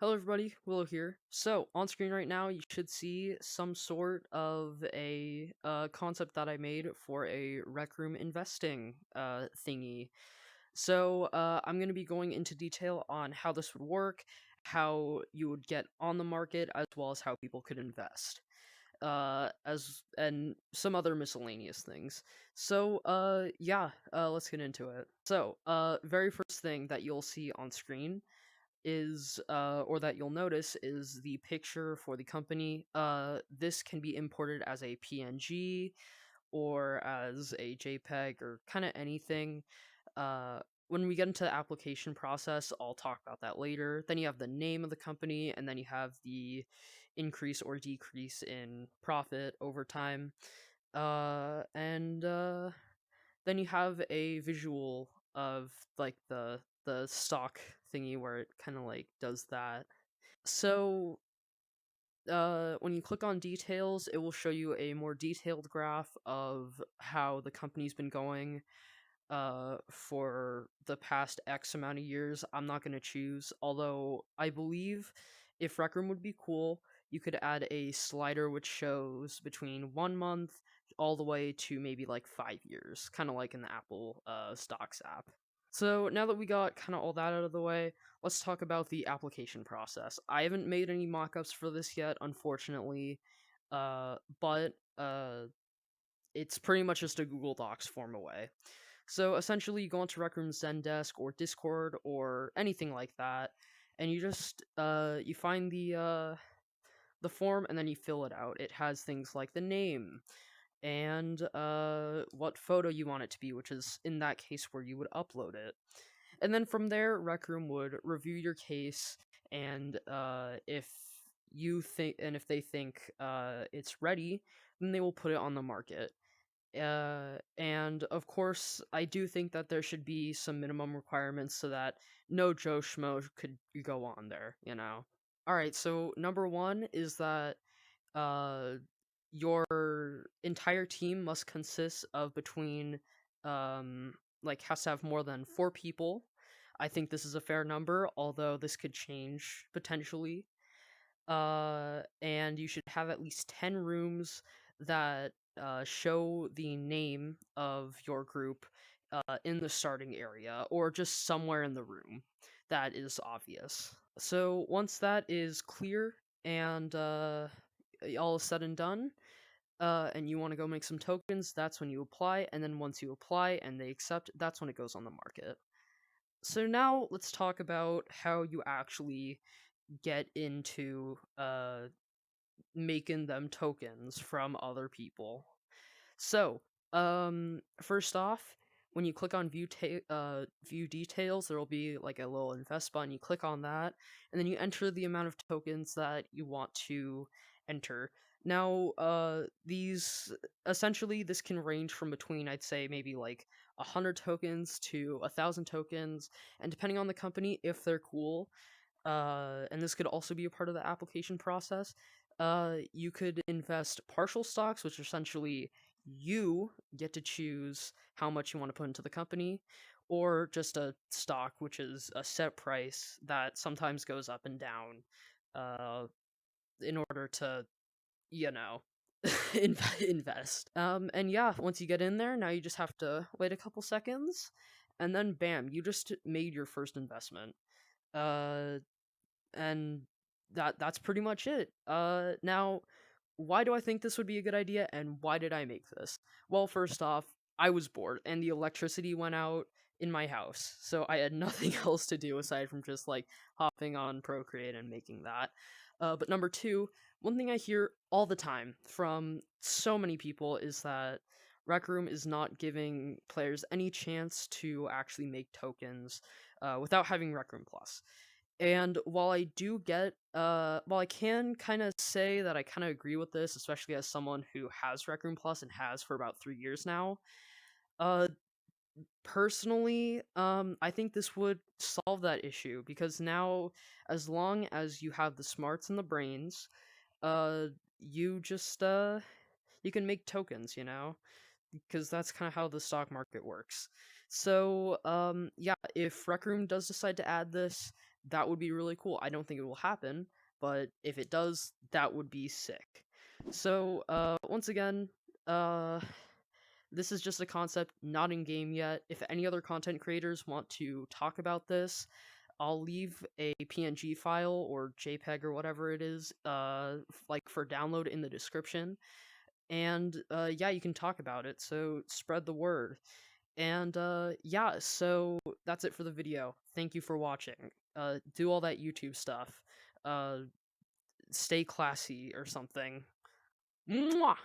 Hello everybody, Willow here. So, on screen right now, you should see some sort of a concept that I made for a Rec Room investing thingy. I'm going to be going into detail on how this would work, how you would get on the market, as well as how people could invest. And some other miscellaneous things. Let's get into it. Very first thing that you'll see on screen is or that you'll notice is the picture for the company. This can be imported as a PNG or as a JPEG or kind of anything. Uh, when we get into the application process, I'll talk about that later. Then you have the name of the company, and then you have the increase or decrease in profit over time. And Then you have a visual of like the stock thingy where it kind of like does that. So when you click on details, it will show you a more detailed graph of how the company's been going for the past X amount of years. I'm not going to choose, although I believe if Rec Room would be cool, you could add a slider which shows between 1 month all the way to maybe like 5 years, kind of like in the Apple Stocks app. So now that we got kind of all that out of the way, let's talk about the application process. I haven't made any mockups for this yet, unfortunately, but it's pretty much just a Google Docs form away. So essentially, you go onto Rec Room's Zendesk or Discord or anything like that, and you just you find the form and then you fill it out. It has things like the name and what photo you want it to be, which is in that case where you would upload it. And then from there, Rec Room would review your case, and if they think it's ready, then they will put it on the market. And of course, I do think that there should be some minimum requirements so that no Joe Schmo could go on there, you know? Alright, so number one is that uh, your entire team must consist of between, has to have more than 4 people. I think this is a fair number, although this could change potentially. And you should have at least 10 rooms that show the name of your group in the starting area or just somewhere in the room that is obvious. So once that is clear and all is said and done, and you want to go make some tokens, that's when you apply. And then once you apply and they accept, that's when it goes on the market. So now let's talk about how you actually get into making them tokens from other people. So, first off, when you click on view details, there will be like a little invest button. You click on that, and then you enter the amount of tokens that you want to enter. Now, these essentially this can range from between I'd say maybe like 100 tokens to 1,000 tokens, and depending on the company, if they're cool, and this could also be a part of the application process. You could invest partial stocks, which essentially you get to choose how much you want to put into the company, or just a stock, which is a set price that sometimes goes up and down, uh, in order to, you know, invest. And yeah, once you get in there, now you just have to wait a couple seconds, and then bam, you just made your first investment. Uh, and that's pretty much it. Now, why do I think this would be a good idea, and why did I make this? Well, first off, I was bored, and the electricity went out in my house, so I had nothing else to do aside from just like hopping on Procreate and making that. But number two, one thing I hear all the time from so many people is that Rec Room is not giving players any chance to actually make tokens without having Rec Room Plus. And while I can kind of say that I kind of agree with this, especially as someone who has Rec Room Plus and has for about 3 years now, uh, personally, I think this would solve that issue because now, as long as you have the smarts and the brains, uh, you just you can make tokens, because that's kind of how the stock market works. So, yeah, if Rec Room does decide to add this, that would be really cool. I don't think it will happen, but if it does, that would be sick. So, once again, uh, this is just a concept, not in game yet. If any other content creators want to talk about this, I'll leave a PNG file or JPEG or whatever it is, like for download in the description. And yeah, you can talk about it. So spread the word. And yeah, so that's it for the video. Thank you for watching. Do all that YouTube stuff. Uh, stay classy or something. Mwah!